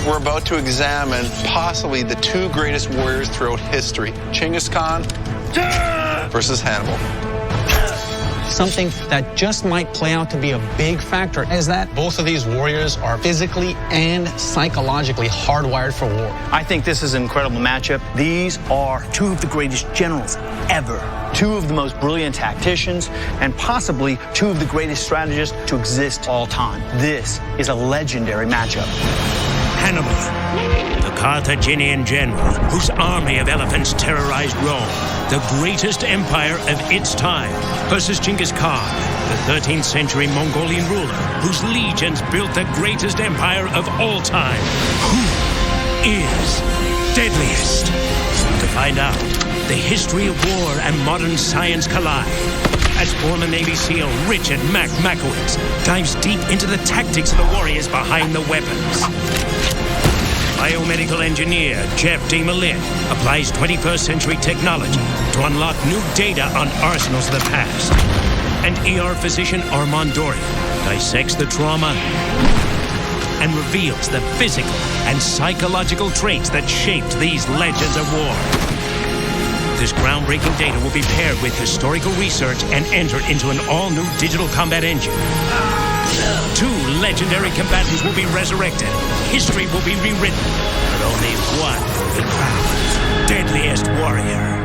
We're about to examine possibly the two greatest warriors throughout history, Genghis Khan versus Hannibal. Something that just might play out to be a big factor is that both of these warriors are physically and psychologically hardwired for war. I think this is an incredible matchup. These are two of the greatest generals ever, two of the most brilliant tacticians, and possibly two of the greatest strategists to exist all time. This is a legendary matchup. Hannibal, the Carthaginian general whose army of elephants terrorized Rome, the greatest empire of its time, versus Genghis Khan, the 13th century Mongolian ruler whose legions built the greatest empire of all time. Who is deadliest? To find out, the history of war and modern science collide as former Navy SEAL Richard Makowitz dives deep into the tactics of the warriors behind the weapons. Biomedical engineer Jeff DeMolin applies 21st century technology to unlock new data on arsenals of the past. And ER physician Armand Dorian dissects the trauma and reveals the physical and psychological traits that shaped these legends of war. This groundbreaking data will be paired with historical research and entered into an all-new digital combat engine. Two legendary combatants will be resurrected. History will be rewritten, but only one will be crowned Deadliest Warrior.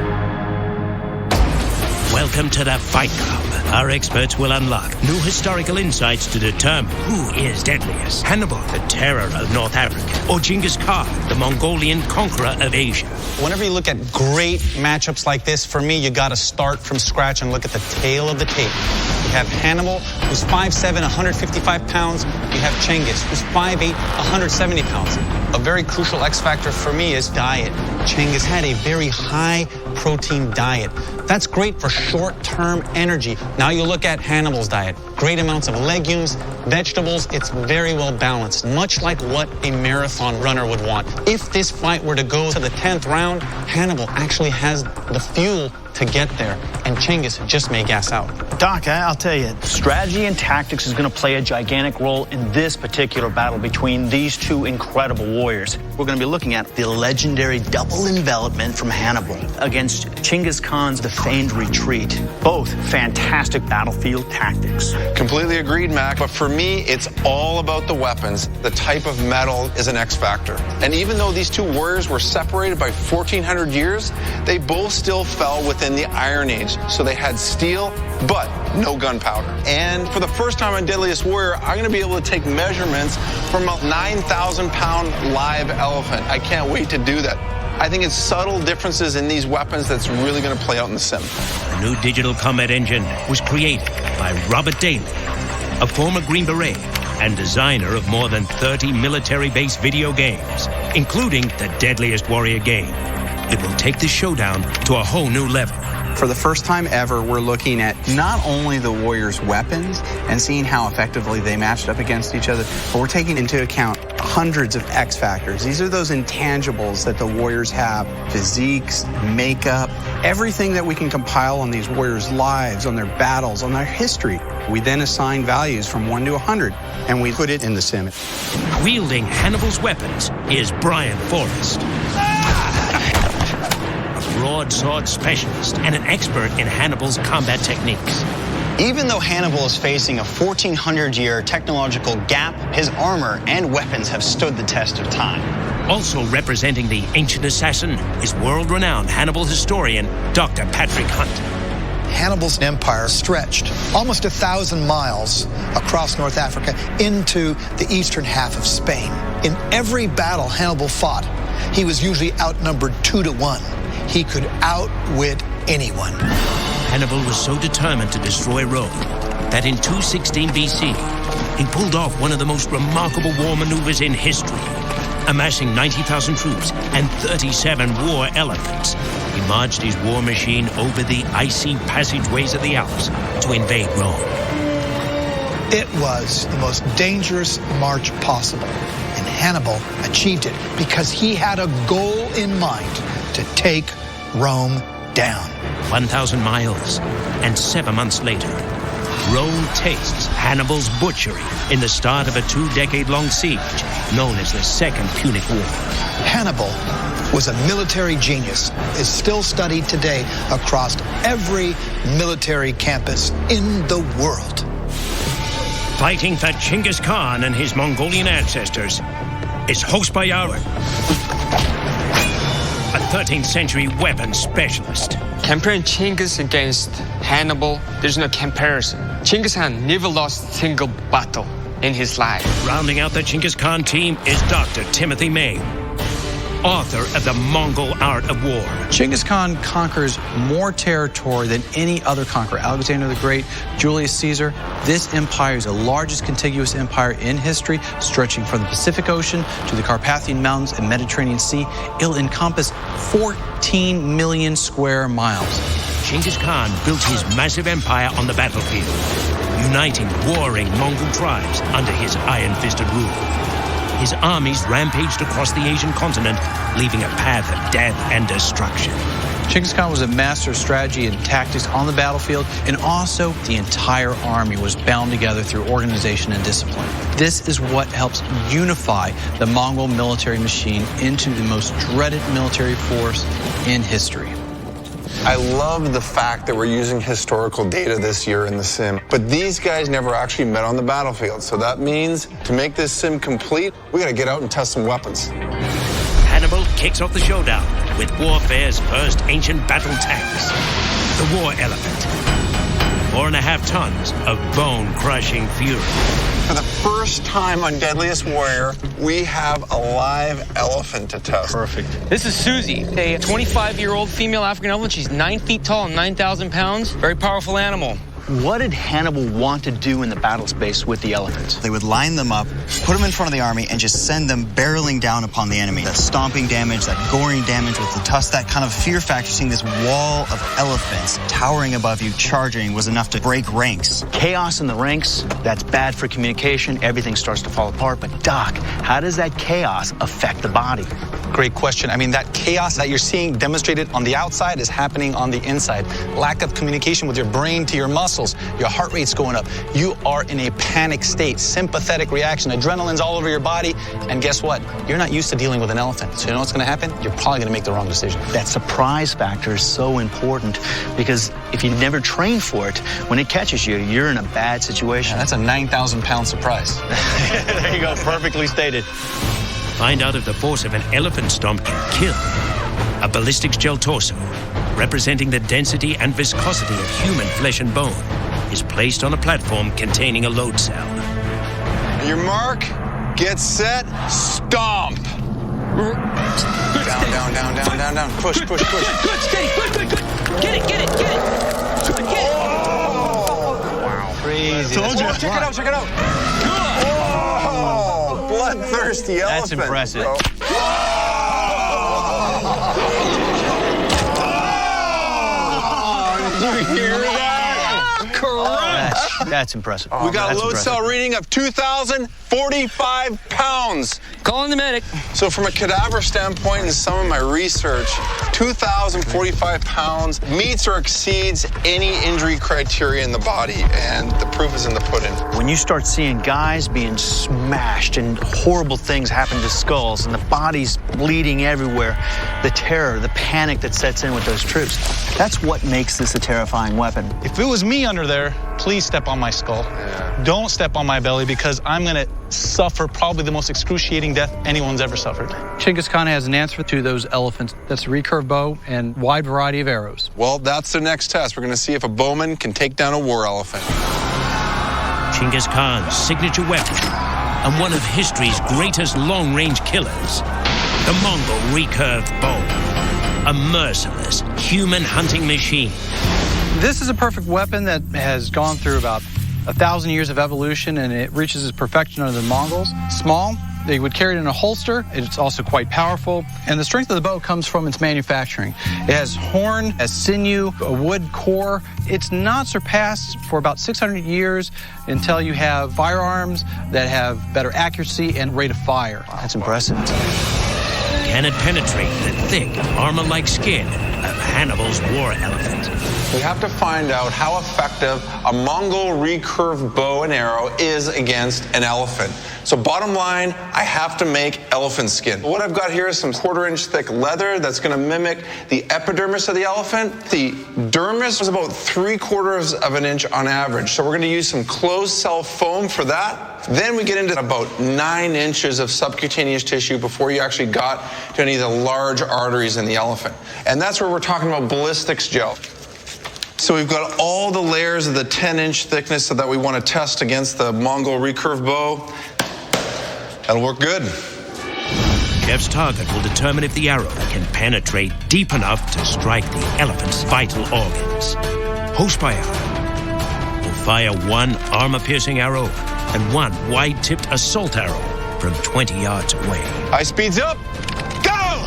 Welcome to the Fight Club. Our experts will unlock new historical insights to determine who is deadliest. Hannibal, the terror of North Africa, or Genghis Khan, the Mongolian conqueror of Asia. Whenever you look at great matchups like this, for me, you got to start from scratch and look at the tail of the tape. You have Hannibal, who's 5'7", 155 pounds. You have Genghis, who's 5'8", 170 pounds. A very crucial X factor for me is diet. Genghis had a very high protein diet. That's great for short-term energy. Now you look at Hannibal's diet. Great amounts of legumes, vegetables. It's very well balanced, much like what a marathon runner would want. If this fight were to go to the 10th round, Hannibal actually has the fuel to get there, and Genghis just may gas out. Doc, I'll tell you, strategy and tactics is going to play a gigantic role in this particular battle between these two incredible warriors. We're going to be looking at the legendary double envelopment from Hannibal against Genghis Khan's the feigned retreat. Both fantastic battlefield tactics. Completely agreed, Mac, but for me, it's all about the weapons. The type of metal is an X factor. And even though these two warriors were separated by 1,400 years, they both still fell within the Iron Age. So they had steel, but no gunpowder. And for the first time on Deadliest Warrior, I'm going to be able to take measurements from a 9,000-pound live elephant. I can't wait to do that. I think it's subtle differences in these weapons that's really going to play out in the sim. The new digital combat engine was created by Robert Daly, a former Green Beret and designer of more than 30 military-based video games, including the Deadliest Warrior game. It will take the showdown to a whole new level. For the first time ever, we're looking at not only the warriors' weapons and seeing how effectively they matched up against each other, but we're taking into account hundreds of X factors. These are those intangibles that the warriors have: physiques, makeup, everything that we can compile on these warriors' lives, on their battles, on their history. We then assign values from 1 to 100, and we put it in the sim. Wielding Hannibal's weapons is Brian Forrest, broadsword specialist and an expert in Hannibal's combat techniques. Even though Hannibal is facing a 1,400-year technological gap, his armor and weapons have stood the test of time. Also representing the ancient assassin is world-renowned Hannibal historian Dr. Patrick Hunt. Hannibal's empire stretched almost 1,000 miles across North Africa into the eastern half of Spain. In every battle Hannibal fought, he was usually outnumbered 2 to 1. He could outwit anyone. Hannibal was so determined to destroy Rome that in 216 BC, he pulled off one of the most remarkable war maneuvers in history. Amassing 90,000 troops and 37 war elephants, he marched his war machine over the icy passageways of the Alps to invade Rome. It was the most dangerous march possible, and Hannibal achieved it because he had a goal in mind: to take Rome down. 1,000 miles, and 7 months later, Rome tastes Hannibal's butchery in the start of a 2-decade-long siege known as the Second Punic War. Hannibal was a military genius, is still studied today across every military campus in the world. Fighting for Genghis Khan and his Mongolian ancestors is Hosbayar, a 13th century weapons specialist. Comparing Genghis against Hannibal, there's no comparison. Genghis Khan never lost a single battle in his life. Rounding out the Genghis Khan team is Dr. Timothy May, author of The Mongol Art of War. Genghis Khan conquers more territory than any other conqueror. Alexander the Great, Julius Caesar. This empire is the largest contiguous empire in history, stretching from the Pacific Ocean to the Carpathian Mountains and Mediterranean Sea. It'll encompass 14 million square miles. Genghis Khan built his massive empire on the battlefield, uniting warring Mongol tribes under his iron-fisted rule. His armies rampaged across the Asian continent, leaving a path of death and destruction. Genghis Khan was a master of strategy and tactics on the battlefield, and also the entire army was bound together through organization and discipline. This is what helps unify the Mongol military machine into the most dreaded military force in history. I love the fact that we're using historical data this year in the sim, but these guys never actually met on the battlefield. So that means to make this sim complete, we gotta get out and test some weapons. Hannibal kicks off the showdown with warfare's first ancient battle tanks, the war elephant. 4.5 tons of bone-crushing fury. For the first time on Deadliest Warrior, we have a live elephant to test. Perfect. This is Susie, a 25-year-old female African elephant. She's 9 feet tall and 9,000 pounds. Very powerful animal. What did Hannibal want to do in the battle space with the elephants? They would line them up, put them in front of the army, and just send them barreling down upon the enemy. That stomping damage, that goring damage with the tusks, that kind of fear factor, seeing this wall of elephants towering above you, charging, was enough to break ranks. Chaos in the ranks, that's bad for communication. Everything starts to fall apart. But Doc, how does that chaos affect the body? Great question. I mean, that chaos that you're seeing demonstrated on the outside is happening on the inside. Lack of communication with your brain to your muscles. Your heart rate's going up. You are in a panic state, sympathetic reaction. Adrenaline's all over your body. And guess what? You're not used to dealing with an elephant. So you know what's going to happen? You're probably going to make the wrong decision. That surprise factor is so important because if you never train for it, when it catches you, you're in a bad situation. Yeah, that's a 9,000-pound surprise. There you go. Perfectly stated. Find out if the force of an elephant stomp can kill. A ballistics gel torso, representing the density and viscosity of human flesh and bone, is placed on a platform containing a load cell. Your mark, get set, stomp. Down, down, down, down, down, down. Push, push, push. Good, steady, good. Get it. Good, get it. Wow. Crazy. Told you. Check it out, check it out. Good. Oh, bloodthirsty elephant. That's impressive. Bro. Did you hear that? Correct. That's impressive. We got a That's load impressive. cell reading of 2,045 pounds. Calling the medic. So from a cadaver standpoint and some of my research, 2,045 pounds meets or exceeds any injury criteria in the body, and the proof is in the pudding. When you start seeing guys being smashed and horrible things happen to skulls and the bodies bleeding everywhere, the terror, the panic that sets in with those troops, that's what makes this a terrifying weapon. If it was me under there, please step on my skull. Yeah. Don't step on my belly because I'm going to suffer probably the most excruciating death anyone's ever suffered. Genghis Khan has an answer to those elephants. That's a recurve bow and wide variety of arrows. Well, that's the next test. We're going to see if a bowman can take down a war elephant. Genghis Khan's signature weapon and one of history's greatest long-range killers, the Mongol recurved bow, a merciless human hunting machine. This is a perfect weapon that has gone through about 1,000 years of evolution, and it reaches its perfection under the Mongols. Small, they would carry it in a holster. It's also quite powerful, and the strength of the bow comes from its manufacturing. It has horn, has sinew, a wood core. It's not surpassed for about 600 years until you have firearms that have better accuracy and rate of fire. That's impressive. Can it penetrate the thick, armor-like skin of Hannibal's war elephant? We have to find out how effective a Mongol recurved bow and arrow is against an elephant. So bottom line, I have to make elephant skin. What I've got here is some 1/4-inch thick leather that's going to mimic the epidermis of the elephant. The dermis is about 3/4 of an inch on average. So we're going to use some closed cell foam for that. Then we get into about 9 inches of subcutaneous tissue before you actually got to any of the large arteries in the elephant. And that's where we're talking about ballistics gel. So we've got all the layers of the 10-inch thickness that we want to test against the Mongol recurve bow. That'll work good. Jeff's target will determine if the arrow can penetrate deep enough to strike the elephant's vital organs. Host by arrow will fire one armor-piercing arrow and one wide-tipped assault arrow from 20 yards away. High speeds up. Go!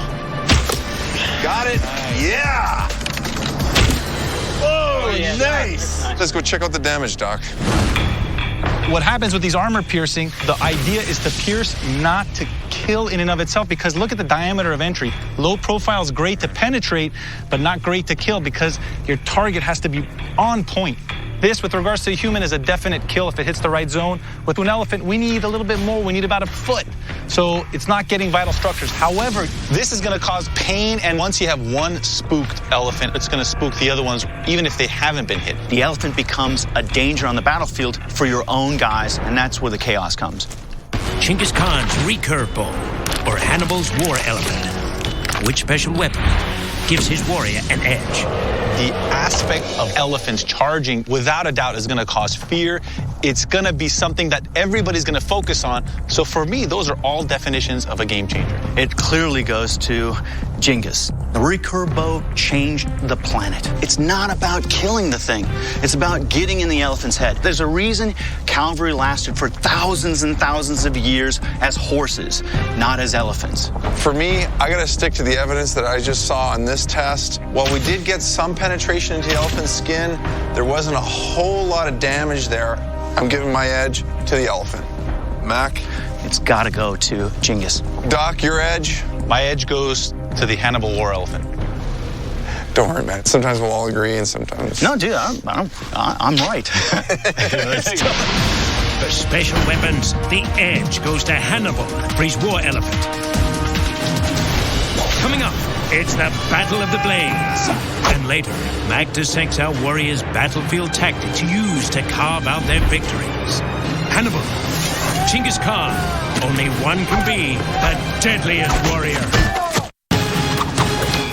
Got it. Yeah! Oh, yeah, nice. Let's go check out the damage, Doc. What happens with these armor piercing, the idea is to pierce, not to kill in and of itself, because look at the diameter of entry. Low profile is great to penetrate, but not great to kill because your target has to be on point. This, with regards to a human, is a definite kill if it hits the right zone. With an elephant, we need a little bit more. We need about 1 foot. So it's not getting vital structures. However, this is going to cause pain, and once you have one spooked elephant, it's going to spook the other ones, even if they haven't been hit. The elephant becomes a danger on the battlefield for your own guys, and that's where the chaos comes. Genghis Khan's recurve bow, or Hannibal's war elephant. Which special weapon gives his warrior an edge? The aspect of elephants charging, without a doubt, is going to cause fear. It's going to be something that everybody's going to focus on. So for me, those are all definitions of a game changer. It clearly goes to Genghis. The recurve bow changed the planet. It's not about killing the thing. It's about getting in the elephant's head. There's a reason cavalry lasted for thousands and thousands of years as horses, not as elephants. For me, I got to stick to the evidence that I just saw on this test. While we did get some penetration into the elephant's skin, there wasn't a whole lot of damage there. I'm giving my edge to the elephant. Mac? It's got to go to Genghis. Doc, your edge? My edge goes to the Hannibal war elephant. Don't worry, man. Sometimes we'll all agree, and sometimes... No, dude, I'm right. For special weapons, the edge goes to Hannibal for his war elephant. Coming up, it's the Battle of the Blades. And later, Mac dissects our warriors' battlefield tactics used to carve out their victories. Hannibal, Genghis Khan, only one can be the deadliest warrior.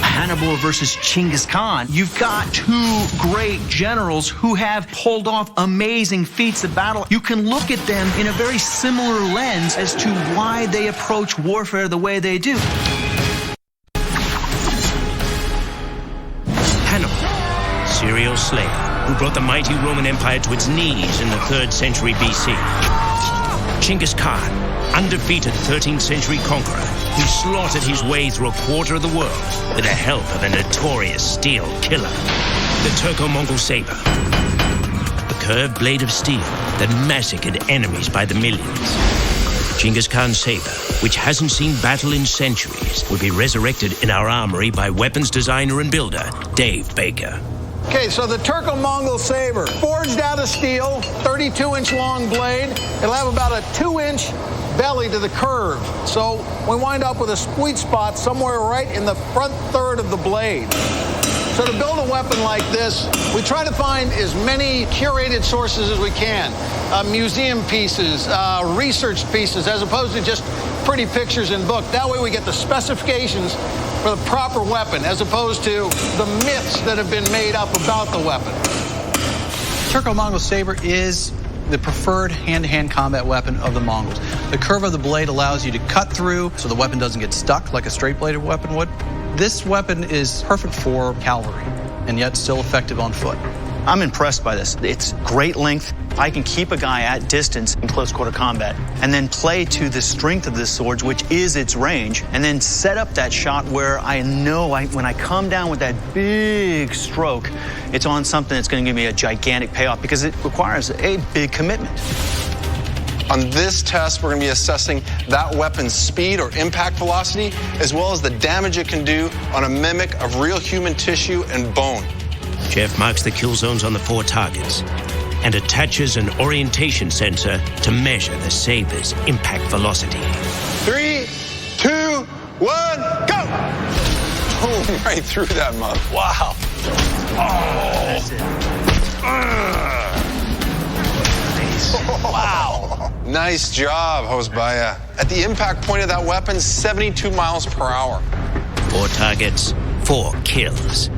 Hannibal versus Genghis Khan. You've got two great generals who have pulled off amazing feats of battle. You can look at them in a very similar lens as to why they approach warfare the way they do. Hannibal, serial slayer who brought the mighty Roman Empire to its knees in the 3rd century BC. Genghis Khan, undefeated 13th century conqueror who slaughtered his way through 1/4 of the world with the help of a notorious steel killer. The Turco-Mongol saber, a curved blade of steel that massacred enemies by the millions. Genghis Khan's saber, which hasn't seen battle in centuries, will be resurrected in our armory by weapons designer and builder Dave Baker. Okay, so the Turco-Mongol saber, forged out of steel, 32-inch long blade. It'll have about a 2-inch belly to the curve. So we wind up with a sweet spot somewhere right in the front third of the blade. So to build a weapon like this, we try to find as many curated sources as we can. Museum pieces, research pieces, as opposed to just pretty pictures in book. That way we get the specifications for the proper weapon, as opposed to the myths that have been made up about the weapon. Turco-Mongol saber is the preferred hand-to-hand combat weapon of the Mongols. The curve of the blade allows you to cut through so the weapon doesn't get stuck like a straight-bladed weapon would. This weapon is perfect for cavalry, and yet still effective on foot. I'm impressed by this. It's great length. I can keep a guy at distance in close quarter combat and then play to the strength of this sword, which is its range, and then set up that shot where I know when I come down with that big stroke, it's on something that's going to give me a gigantic payoff because it requires a big commitment. On this test, we're going to be assessing that weapon's speed or impact velocity, as well as the damage it can do on a mimic of real human tissue and bone. Jeff marks the kill zones on the 4 targets and attaches an orientation sensor to measure the saber's impact velocity. 3, 2, 1, go! Boom, right through that mug. Wow. Oh. That's it. Wow. Nice job, Hosbaya. At the impact point of that weapon, 72 miles per hour. 4 targets, 4 kills.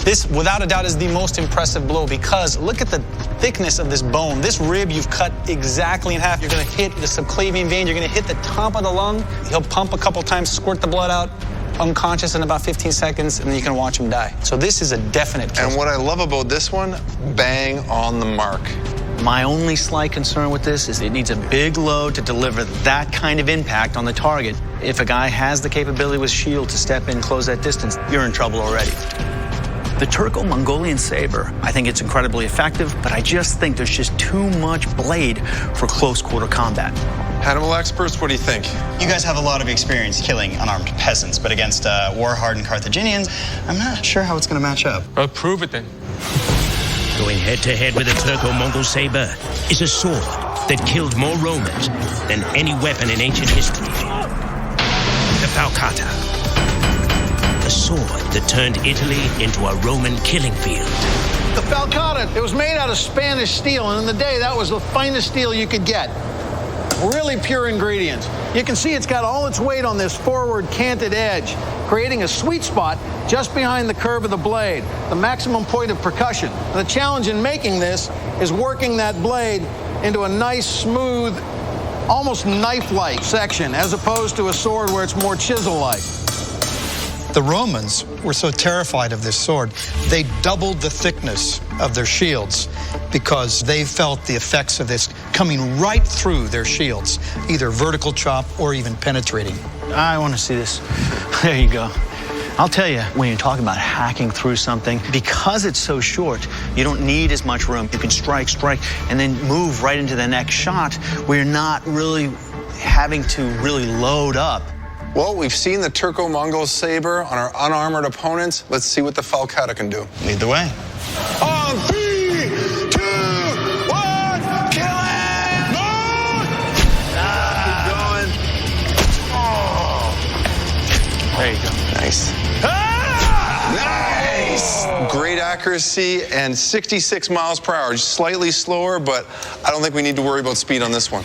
This, without a doubt, is the most impressive blow because look at the thickness of this bone. This rib you've cut exactly in half. You're going to hit the subclavian vein. You're going to hit the top of the lung. He'll pump a couple times, squirt the blood out, unconscious in about 15 seconds, and then you can watch him die. So this is a definite kill. And what I love about this one, bang on the mark. My only slight concern with this is it needs a big load to deliver that kind of impact on the target. If a guy has the capability with shield to step in, close that distance, you're in trouble already. The Turco-Mongolian saber, I think it's incredibly effective, but I just think there's just too much blade for close quarter combat. Hannibal experts, what do you think? You guys have a lot of experience killing unarmed peasants, but against war-hardened Carthaginians, I'm not sure how it's going to match up. Well, prove it then. Going head-to-head with a Turco-Mongol saber is a sword that killed more Romans than any weapon in ancient history. The falcata. A sword that turned Italy into a Roman killing field. The falcata, it was made out of Spanish steel, and in the day, that was the finest steel you could get. Really pure ingredients. You can see it's got all its weight on this forward canted edge, creating a sweet spot just behind the curve of the blade, the maximum point of percussion. And the challenge in making this is working that blade into a nice, smooth, almost knife-like section, as opposed to a sword where it's more chisel-like. The Romans were so terrified of this sword, they doubled the thickness of their shields because they felt the effects of this coming right through their shields, either vertical chop or even penetrating. I want to see this. There you go. I'll tell you, when you're talking about hacking through something, because it's so short, you don't need as much room. You can strike, and then move right into the next shot where you're not really having to really load up. Well, we've seen the Turco-Mongol saber on our unarmored opponents. Let's see what the falcata can do. Lead the way. On 3, 2, 1, kill it! Move! Keep going. Oh. There you go. Nice. Nice! Great accuracy and 66 miles per hour. Just slightly slower, but I don't think we need to worry about speed on this one.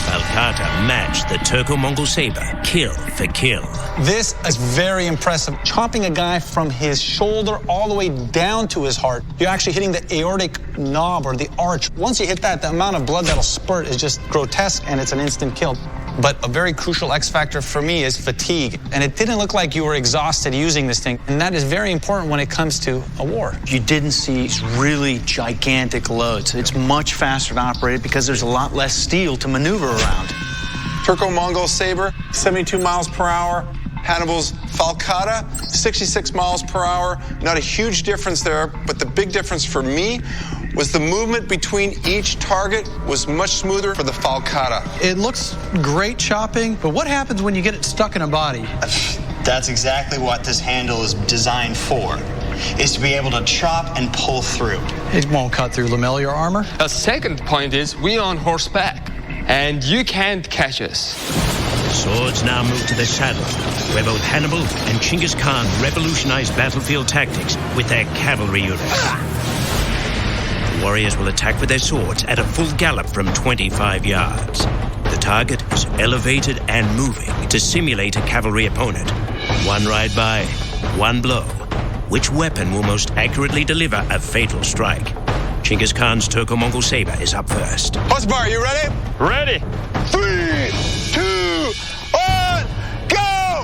Falcata matched the Turco-Mongol saber, kill for kill. This is very impressive. Chopping a guy from his shoulder all the way down to his heart. You're actually hitting the aortic knob or the arch. Once you hit that, the amount of blood that'll spurt is just grotesque, and it's an instant kill. But a very crucial X factor for me is fatigue. And it didn't look like you were exhausted using this thing. And that is very important when it comes to a war. You didn't see really gigantic loads. It's much faster to operate because there's a lot less steel to maneuver around. Turco-Mongol saber, 72 miles per hour. Hannibal's falcata, 66 miles per hour. Not a huge difference there, but the big difference for me was the movement between each target was much smoother for the falcata. It looks great chopping, but what happens when you get it stuck in a body? That's exactly what this handle is designed for, is to be able to chop and pull through. It won't cut through lamellar armor. A second point is we're on horseback, and you can't catch us. Swords now move to the saddle, where both Hannibal and Genghis Khan revolutionized battlefield tactics with their cavalry units. The warriors will attack with their swords at a full gallop from 25 yards. The target is elevated and moving to simulate a cavalry opponent. One ride by, one blow. Which weapon will most accurately deliver a fatal strike? Genghis Khan's Turco-Mongol saber is up first. Hosbar, you ready? Ready? 3, 2, 1, go!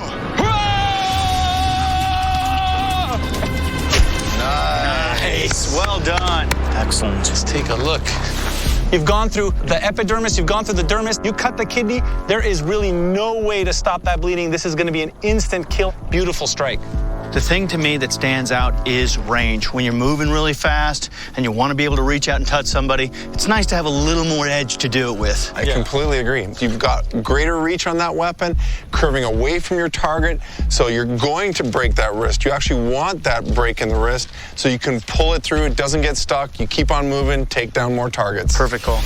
Nice. Well done. Excellent. Just take a look. You've gone through the epidermis, you've gone through the dermis, you cut the kidney. There is really no way to stop that bleeding. This is going to be an instant kill. Beautiful strike. The thing to me that stands out is range. When you're moving really fast and you want to be able to reach out and touch somebody, it's nice to have a little more edge to do it with. I completely agree. You've got greater reach on that weapon, curving away from your target, so you're going to break that wrist. You actually want that break in the wrist so you can pull it through, it doesn't get stuck, you keep on moving, take down more targets. Perfect call.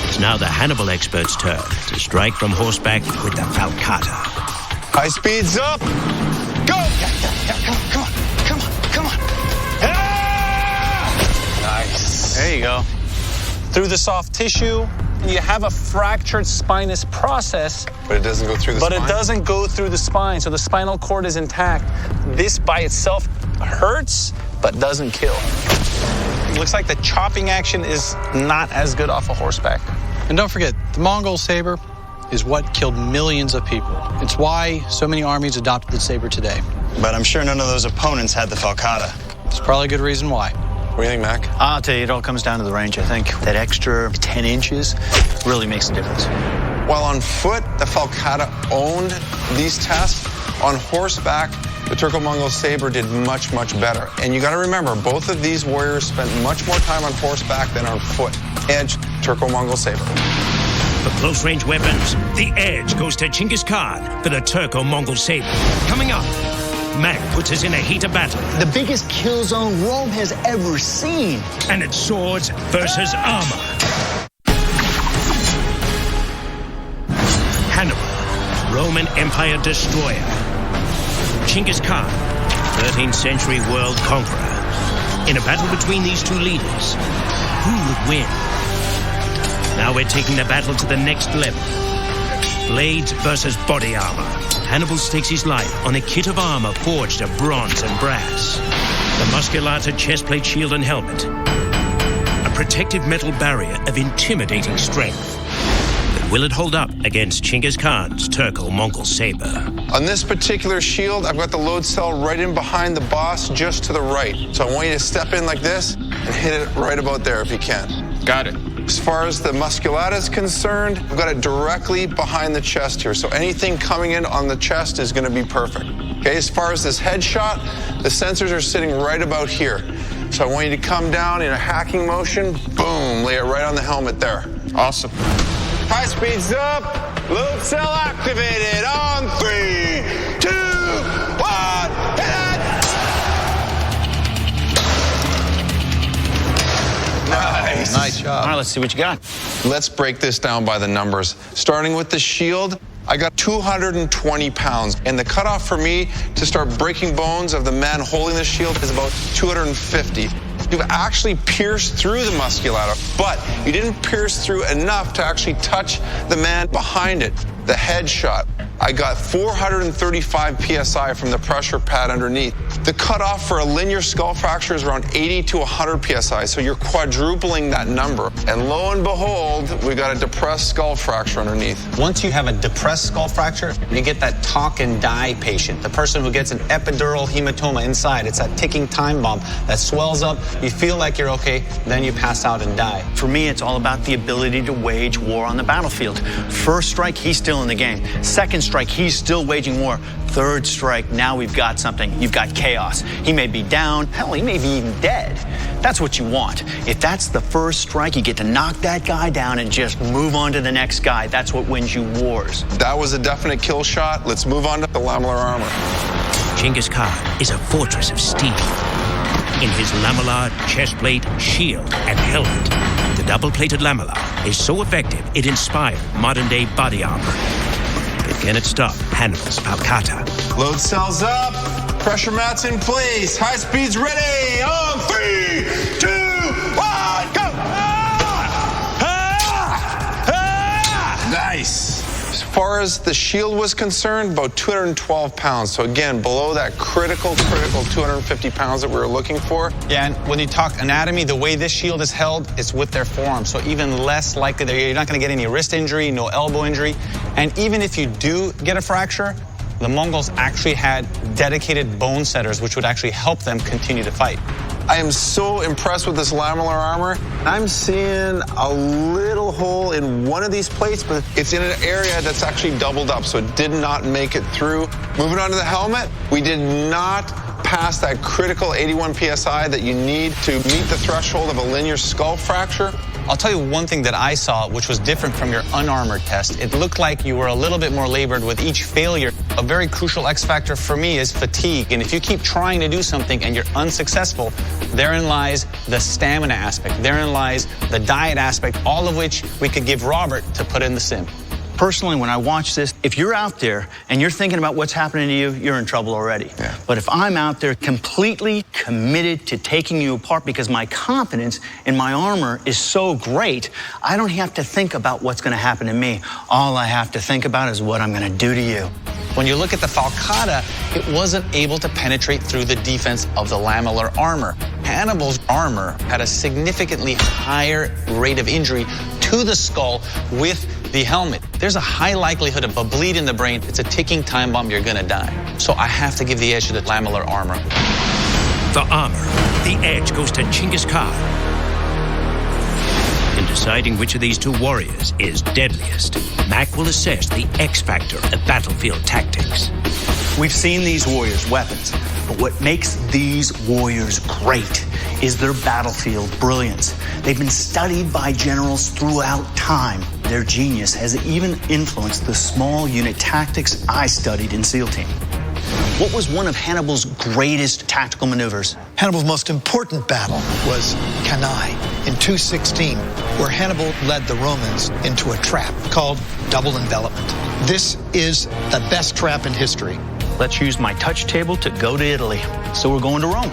It's now the Hannibal expert's turn to strike from horseback with the falcata. High speeds up. Go! Come on. Nice. There you go. Through the soft tissue, you have a fractured spinous process. But it doesn't go through the spine? But it doesn't go through the spine, so the spinal cord is intact. This by itself hurts, but doesn't kill. It looks like the chopping action is not as good off a horseback. And don't forget, the Mongol saber is what killed millions of people. It's why so many armies adopted the saber today. But I'm sure none of those opponents had the falcata. It's probably a good reason why. What do you think, Mac? I'll tell you, it all comes down to the range, I think. That extra 10 inches really makes a difference. While on foot, the falcata owned these tests. On horseback, the Turco-Mongol saber did much, much better. And you got to remember, both of these warriors spent much more time on horseback than on foot. Edge, Turco-Mongol saber. For close-range weapons, the edge goes to Genghis Khan for the Turco-Mongol saber. Coming up, Mac puts us in a heat of battle. The biggest kill zone Rome has ever seen. And it's swords versus armor. Hannibal, Roman Empire destroyer. Genghis Khan, 13th century world conqueror. In a battle between these two leaders, who would win? Now we're taking the battle to the next level. Blades versus body armor. Hannibal stakes his life on a kit of armor forged of bronze and brass. The musculata chestplate, shield, and helmet. A protective metal barrier of intimidating strength. But will it hold up against Genghis Khan's Turco-Mongol saber? On this particular shield, I've got the load cell right in behind the boss, just to the right. So I want you to step in like this and hit it right about there if you can. Got it. As far as the musculata is concerned, I've got it directly behind the chest here. So anything coming in on the chest is going to be perfect. Okay, as far as this headshot, the sensors are sitting right about here. So I want you to come down in a hacking motion, boom, lay it right on the helmet there. Awesome. High speeds up, load cell activated on 3, 2, 1, hit it! Nice. Nice job. All right, let's see what you got. Let's break this down by the numbers. Starting with the shield, I got 220 pounds. And the cutoff for me to start breaking bones of the man holding the shield is about 250. You've actually pierced through the musculata, but you didn't pierce through enough to actually touch the man behind it. The headshot, I got 435 PSI from the pressure pad underneath. The cutoff for a linear skull fracture is around 80 to 100 PSI, so you're quadrupling that number. And lo and behold, we got a depressed skull fracture underneath. Once you have a depressed skull fracture, you get that talk and die patient, the person who gets an epidural hematoma inside. It's that ticking time bomb that swells up, you feel like you're okay, then you pass out and die. For me, it's all about the ability to wage war on the battlefield. First strike, he's still in the game. Second strike, he's still waging war. Third strike, now we've got something. You've got chaos. He may be down, hell, he may be even dead. That's what you want. If that's the first strike, you get to knock that guy down and just move on to the next guy. That's what wins you wars. That was a definite kill shot. Let's move on to the lamellar armor. Genghis Khan is a fortress of steel. In his lamellar, chestplate, shield, and helmet, the double-plated lamellar is so effective it inspired modern-day body armor. But can it stop Hannibal's falcata? Load cells up, pressure mats in place, high speeds ready, on 3, 2, 1, go! Nice. As far as the shield was concerned, about 212 pounds. So again, below that critical 250 pounds that we were looking for. Yeah, and when you talk anatomy, the way this shield is held, it's with their forearm. So even less likely that you're not going to get any wrist injury, no elbow injury. And even if you do get a fracture, the Mongols actually had dedicated bone setters, which would actually help them continue to fight. I am so impressed with this lamellar armor. I'm seeing a little hole in one of these plates, but it's in an area that's actually doubled up, so it did not make it through. Moving on to the helmet, we did not pass that critical 81 PSI that you need to meet the threshold of a linear skull fracture. I'll tell you one thing that I saw, which was different from your unarmored test. It looked like you were a little bit more labored with each failure. A very crucial X factor for me is fatigue. And if you keep trying to do something and you're unsuccessful, therein lies the stamina aspect. Therein lies the diet aspect, all of which we could give Robert to put in the sim. Personally, when I watch this, if you're out there and you're thinking about what's happening to you, you're in trouble already. Yeah. But if I'm out there completely committed to taking you apart because my confidence in my armor is so great, I don't have to think about what's going to happen to me. All I have to think about is what I'm going to do to you. When you look at the Falcata, it wasn't able to penetrate through the defense of the lamellar armor. Hannibal's armor had a significantly higher rate of injury to the skull with the helmet. There's a high likelihood of a bleed in the brain. It's a ticking time bomb. You're going to die. So I have to give the edge to the lamellar armor. For armor, the edge goes to Genghis Khan. In deciding which of these two warriors is deadliest, Mac will assess the X factor of battlefield tactics. We've seen these warriors' weapons, but what makes these warriors great is their battlefield brilliance. They've been studied by generals throughout time. Their genius has even influenced the small unit tactics I studied in SEAL Team. What was one of Hannibal's greatest tactical maneuvers? Hannibal's most important battle was Cannae in 216, where Hannibal led the Romans into a trap called double envelopment. This is the best trap in history. Let's use my touch table to go to Italy. So we're going to Rome.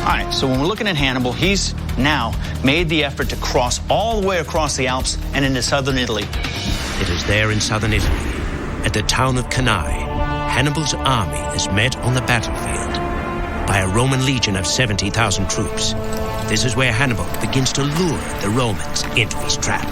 All right, so when we're looking at Hannibal, he's now made the effort to cross all the way across the Alps and into southern Italy. It is there in southern Italy, at the town of Cannae, Hannibal's army is met on the battlefield by a Roman legion of 70,000 troops. This is where Hannibal begins to lure the Romans into his trap.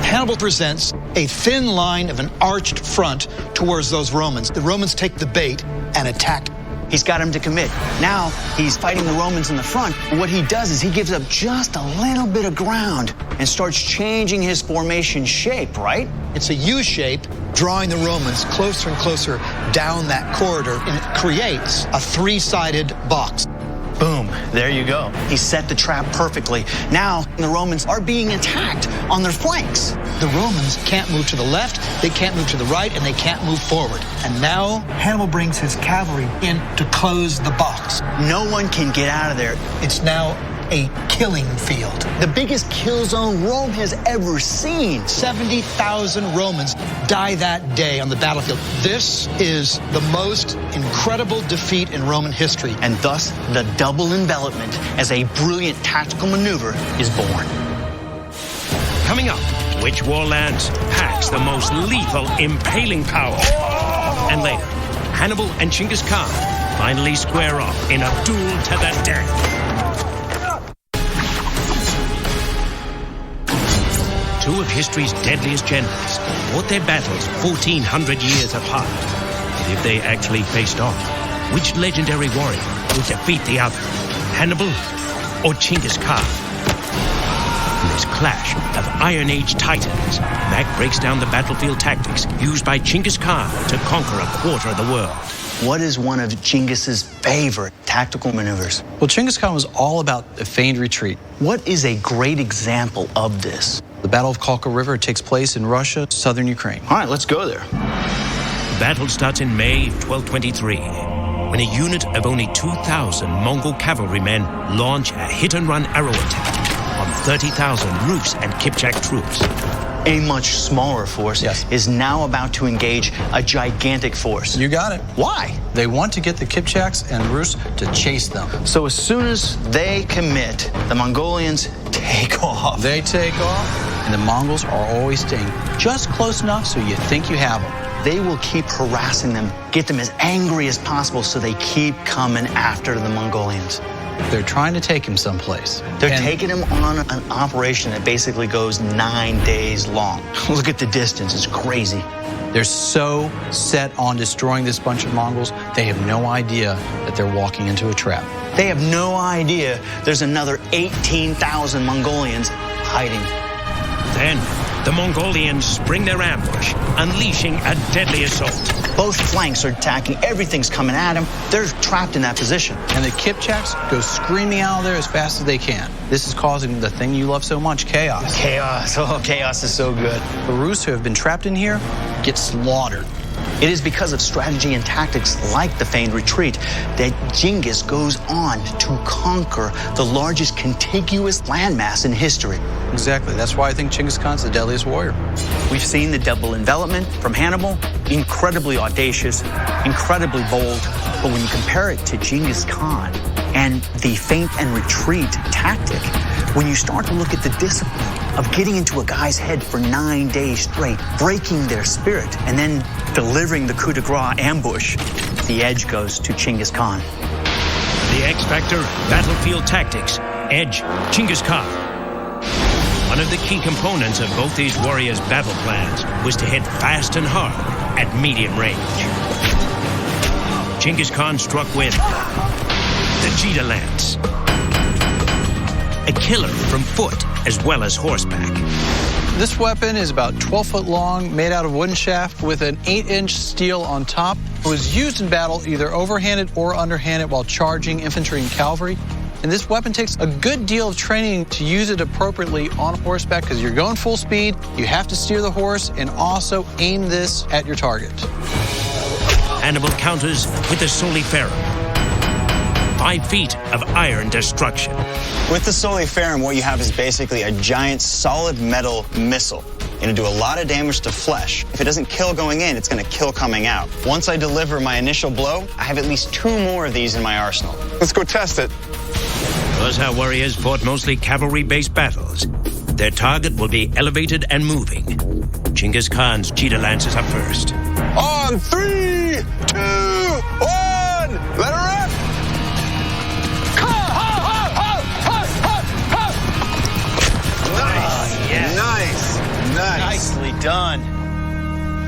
Hannibal presents a thin line of an arched front towards those Romans. The Romans take the bait and attack. He's got him to commit. Now he's fighting the Romans in the front. What he does is he gives up just a little bit of ground and starts changing his formation shape, right? It's a U shape, drawing the Romans closer and closer down that corridor, and it creates a three-sided box. Boom, there you go. He set the trap perfectly. Now the Romans are being attacked on their flanks. The Romans can't move to the left, they can't move to the right, and they can't move forward. And now Hannibal brings his cavalry in to close the box. No one can get out of there. It's now a killing field. The biggest kill zone Rome has ever seen. 70,000 Romans die that day on the battlefield. This is the most incredible defeat in Roman history. And thus, the double envelopment as a brilliant tactical maneuver is born. Coming up, which warlands packs the most lethal impaling power? And later, Hannibal and Genghis Khan finally square off in a duel to the death. Two of history's deadliest generals fought their battles 1,400 years apart. But if they actually faced off, which legendary warrior would defeat the other? Hannibal or Genghis Khan? In this clash of Iron Age titans, Mac breaks down the battlefield tactics used by Genghis Khan to conquer a quarter of the world. What is one of Genghis's favorite tactical maneuvers? Well, Genghis Khan was all about a feigned retreat. What is a great example of this? The Battle of Kalka River takes place in Russia, southern Ukraine. All right, let's go there. The battle starts in May 1223, when a unit of only 2,000 Mongol cavalrymen launch a hit-and-run arrow attack on 30,000 Rus and Kipchak troops. A much smaller force is now about to engage a gigantic force. You got it. Why? They want to get the Kipchaks and Rus to chase them. So as soon as they commit, the Mongolians take off. They take off, and the Mongols are always staying just close enough so you think you have them. They will keep harassing them, get them as angry as possible so they keep coming after the Mongolians. They're trying to take him someplace. They're taking him on an operation that basically goes 9 days long. Look at the distance, it's crazy. They're so set on destroying this bunch of Mongols, they have no idea that they're walking into a trap. They have no idea there's another 18,000 Mongolians hiding. Then, the Mongolians spring their ambush, unleashing a deadly assault. Both flanks are attacking. Everything's coming at them. They're trapped in that position. And the Kipchaks go screaming out of there as fast as they can. This is causing the thing you love so much, chaos. Chaos. Oh, chaos is so good. The Rus who have been trapped in here get slaughtered. It is because of strategy and tactics like the feigned retreat that Genghis goes on to conquer the largest contiguous landmass in history. Exactly. That's why I think Genghis Khan's the deadliest warrior. We've seen the double envelopment from Hannibal, incredibly audacious, incredibly bold. But when you compare it to Genghis Khan and the feint and retreat tactic, when you start to look at the discipline of getting into a guy's head for 9 days straight, breaking their spirit, and then delivering the coup de grace ambush, the edge goes to Genghis Khan. The X Factor, battlefield tactics, edge, Genghis Khan. One of the key components of both these warriors' battle plans was to hit fast and hard at medium range. Genghis Khan struck with the Cheetah Lance, a killer from foot as well as horseback. This weapon is about 12 foot long, made out of wooden shaft with an 8-inch steel on top. It was used in battle either overhanded or underhanded while charging infantry and cavalry. And this weapon takes a good deal of training to use it appropriately on horseback because you're going full speed, you have to steer the horse, and also aim this at your target. Hannibal counters with the Soliferum. 5 feet of iron destruction. With the Soliferum, what you have is basically a giant solid metal missile. It'll do a lot of damage to flesh. If it doesn't kill going in, it's going to kill coming out. Once I deliver my initial blow, I have at least 2 more of these in my arsenal. Let's go test it. Xhosa warriors fought mostly cavalry-based battles. Their target will be elevated and moving. Genghis Khan's Cheetah Lance is up first. On 3, 2, 1, let her rip! Nice. Nicely done.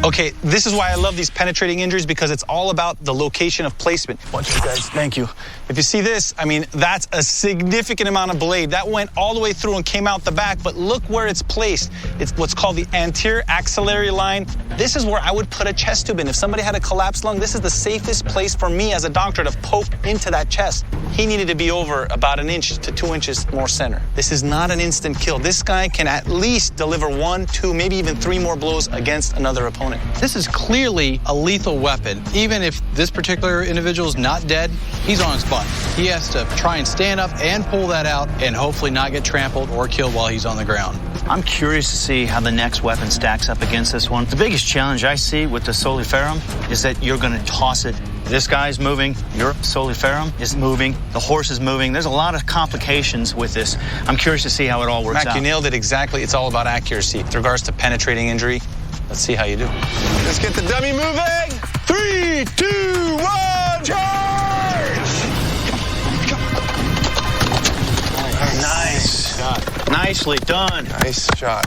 Okay, this is why I love these penetrating injuries, because it's all about the location of placement. Watch you guys. Thank you. If you see this, I mean, that's a significant amount of blade. That went all the way through and came out the back, but look where it's placed. It's what's called the anterior axillary line. This is where I would put a chest tube in. If somebody had a collapsed lung, this is the safest place for me as a doctor to poke into that chest. He needed to be over about 1 inch to 2 inches more center. This is not an instant kill. This guy can at least deliver 1, 2, maybe even 3 more blows against another opponent. This is clearly a lethal weapon. Even if this particular individual is not dead, he's on his butt. He has to try and stand up and pull that out and hopefully not get trampled or killed while he's on the ground. I'm curious to see how the next weapon stacks up against this one. The biggest challenge I see with the Soliferum is that you're going to toss it. This guy's moving, your Soliferum is moving, the horse is moving. There's a lot of complications with this. I'm curious to see how it all works out. Mac, you nailed it exactly. It's all about accuracy. With regards to penetrating injury, let's see how you do. Let's get the dummy moving. 3, 2, 1, charge! Nice. Nicely done. Nice shot.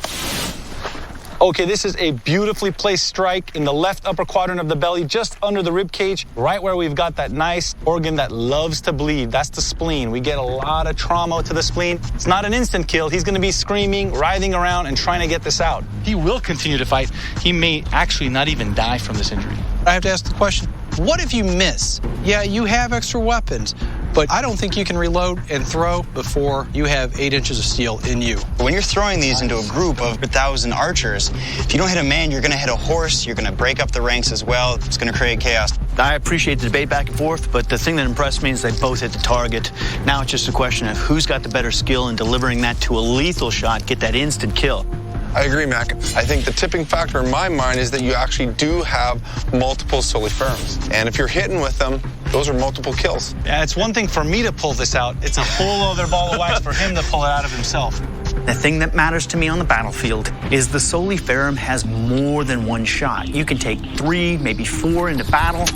Okay, this is a beautifully placed strike in the left upper quadrant of the belly, just under the rib cage, right where we've got that nice organ that loves to bleed. That's the spleen. We get a lot of trauma to the spleen. It's not an instant kill. He's going to be screaming, writhing around, and trying to get this out. He will continue to fight. He may actually not even die from this injury. I have to ask the question, what if you miss? Yeah, you have extra weapons, but I don't think you can reload and throw before you have 8 inches of steel in you. When you're throwing these into a group of 1,000 archers, if you don't hit a man, you're going to hit a horse. You're going to break up the ranks as well. It's going to create chaos. I appreciate the debate back and forth, but the thing that impressed me is they both hit the target. Now it's just a question of who's got the better skill in delivering that to a lethal shot, get that instant kill. I agree, Mac. I think the tipping factor in my mind is that you actually do have multiple Soliferums. And if you're hitting with them, those are multiple kills. Yeah, it's one thing for me to pull this out. It's a whole other ball of wax for him to pull it out of himself. The thing that matters to me on the battlefield is the Soliferum has more than one shot. You can take 3, maybe 4 into battle.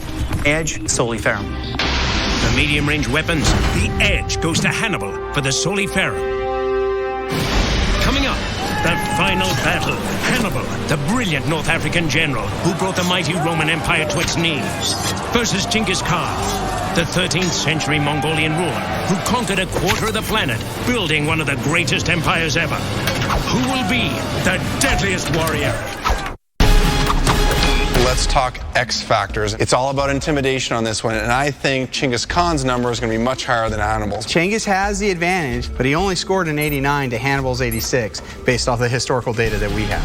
Edge, Soliferum. For medium-range weapons, the edge goes to Hannibal for the Soliferum. Coming up, the final battle. Hannibal, the brilliant North African general who brought the mighty Roman Empire to its knees, versus Genghis Khan, the 13th century Mongolian ruler who conquered a quarter of the planet, building one of the greatest empires ever. Who will be the deadliest warrior? Let's talk X factors. It's all about intimidation on this one, and I think Genghis Khan's number is going to be much higher than Hannibal's. Genghis has the advantage, but he only scored an 89 to Hannibal's 86 based off the historical data that we have.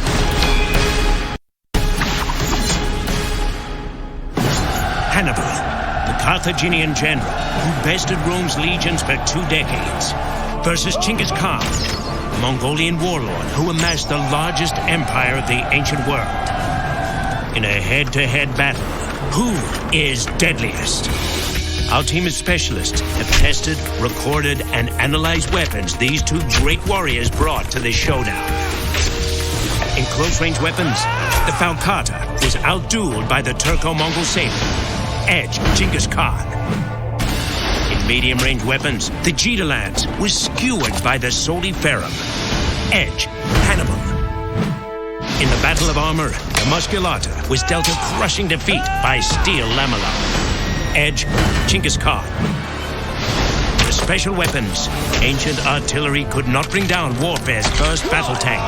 Hannibal, the Carthaginian general who bested Rome's legions for 2 decades, versus Genghis Khan, the Mongolian warlord who amassed the largest empire of the ancient world. In a head-to-head battle, who is deadliest? Our team of specialists have tested, recorded, and analyzed weapons these two great warriors brought to this showdown. In close-range weapons, the Falcata was outdueled by the Turco-Mongol saber, edge Genghis Khan. In medium-range weapons, the Jita-lance was skewered by the Soliferum, edge Hannibal. In the Battle of Armor, the Musculata was dealt a crushing defeat by steel lamella, edge Genghis Khan. For special weapons, ancient artillery could not bring down warfare's first battle tank,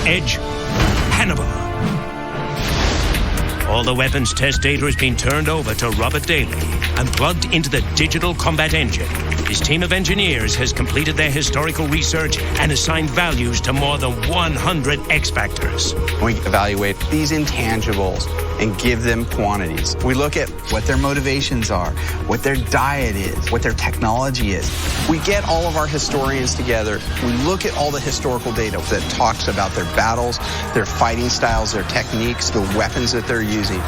edge Hannibal. All the weapons test data has been turned over to Robert Daly and plugged into the digital combat engine. His team of engineers has completed their historical research and assigned values to more than 100 X factors. We evaluate these intangibles and give them quantities. We look at what their motivations are, what their diet is, what their technology is. We get all of our historians together. We look at all the historical data that talks about their battles, their fighting styles, their techniques, the weapons that they're using.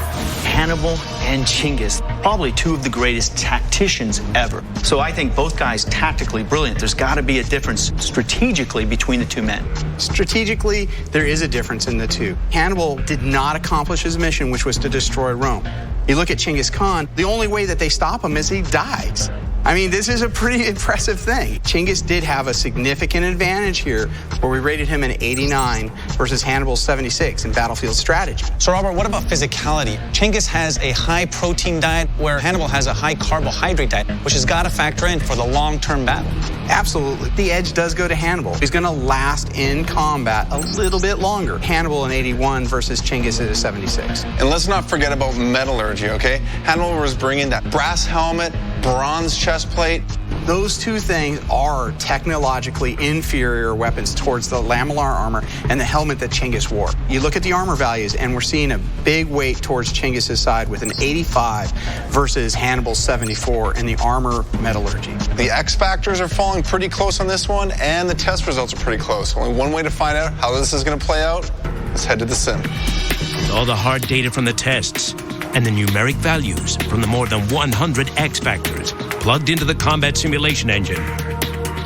Hannibal and Genghis, probably two of the greatest tacticians ever. So I think both guys tactically brilliant. There's got to be a difference strategically between the two men. Strategically, there is a difference in the two. Hannibal did not accomplish his mission, which was to destroy Rome. You look at Genghis Khan, the only way that they stop him is he dies. I mean, this is a pretty impressive thing. Genghis did have a significant advantage here, where we rated him an 89 versus Hannibal's 76 in battlefield strategy. So, Robert, what about physicality? Genghis has a high protein diet, where Hannibal has a high carbohydrate diet, which has got to factor in for the long-term battle. Absolutely. The edge does go to Hannibal. He's going to last in combat a little bit longer. Hannibal an 81 versus Genghis at a 76. And let's not forget about metallurgy, okay? Hannibal was bringing that brass helmet, bronze chest plate. Those two things are technologically inferior weapons towards the lamellar armor and the helmet that Genghis wore. You look at the armor values, and we're seeing a big weight towards Genghis's side with an 85 versus Hannibal's 74 in the armor metallurgy. The X factors are falling pretty close on this one, and the test results are pretty close. Only one way to find out how this is going to play out. Let's head to the sim. With all the hard data from the tests and the numeric values from the more than 100 X factors plugged into the combat simulation engine,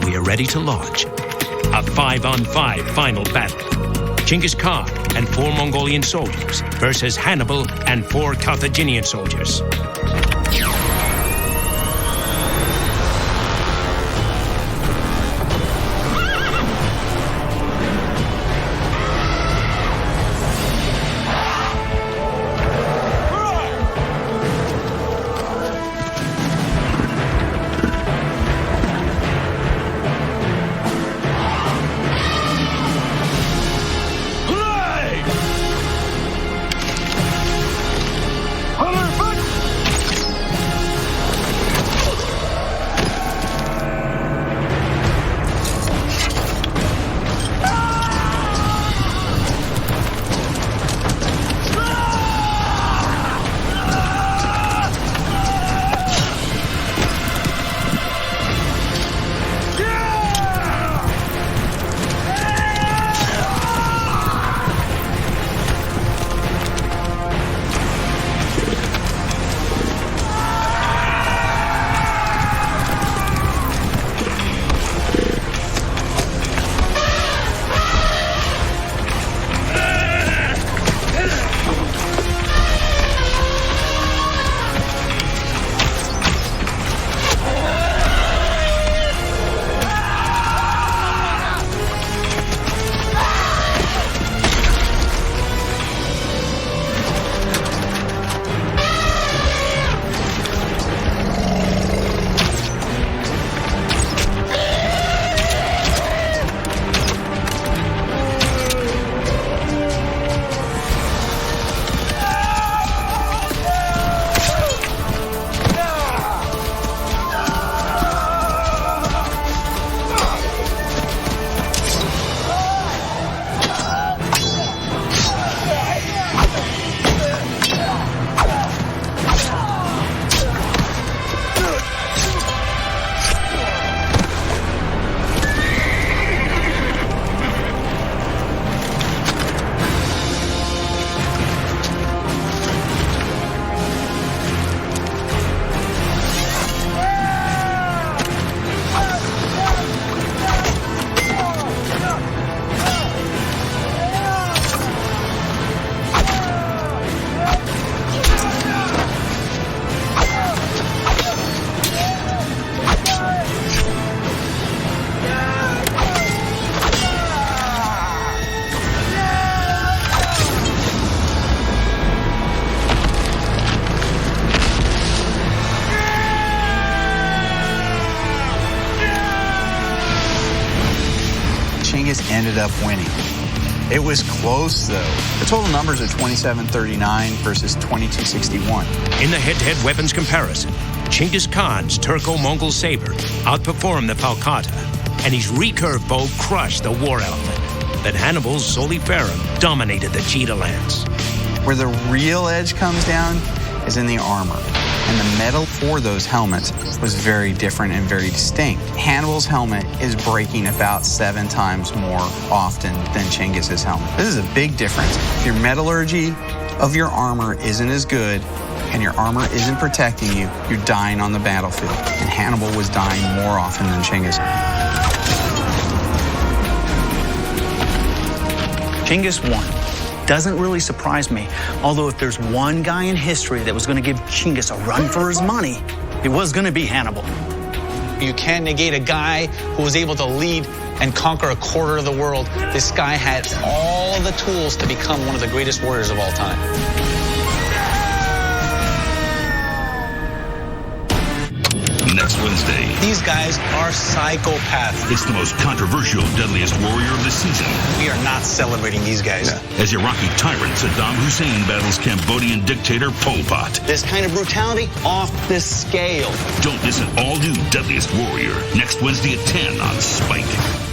we are ready to launch a 5-on-5 final battle. Genghis Khan and 4 Mongolian soldiers versus Hannibal and 4 Carthaginian soldiers. Genghis ended up winning. It was close, though. The total numbers are 2739 versus 2261. In the head-to-head weapons comparison, Genghis Khan's Turco-Mongol saber outperformed the falcata, and his recurve bow crushed the war elephant. But Hannibal's soliferum dominated the cheetah lance. Where the real edge comes down is in the armor. And the metal for those helmets was very different and very distinct. Hannibal's helmet is breaking about 7 times more often than Cengiz's helmet. This is a big difference. If your metallurgy of your armor isn't as good and your armor isn't protecting you, you're dying on the battlefield. And Hannibal was dying more often than Genghis. Genghis won. Doesn't really surprise me. Although if there's one guy in history that was going to give Genghis a run for his money, it was going to be Hannibal. You can't negate a guy who was able to lead and conquer a quarter of the world. This guy had all the tools to become one of the greatest warriors of all time. Next Wednesday, These guys are psychopaths. it's the most controversial, deadliest warrior of the season. We are not celebrating these guys. As Iraqi tyrant Saddam Hussein battles Cambodian dictator Pol Pot. This kind of brutality off the scale. Don't miss an all-new Deadliest Warrior next Wednesday at 10 on Spike.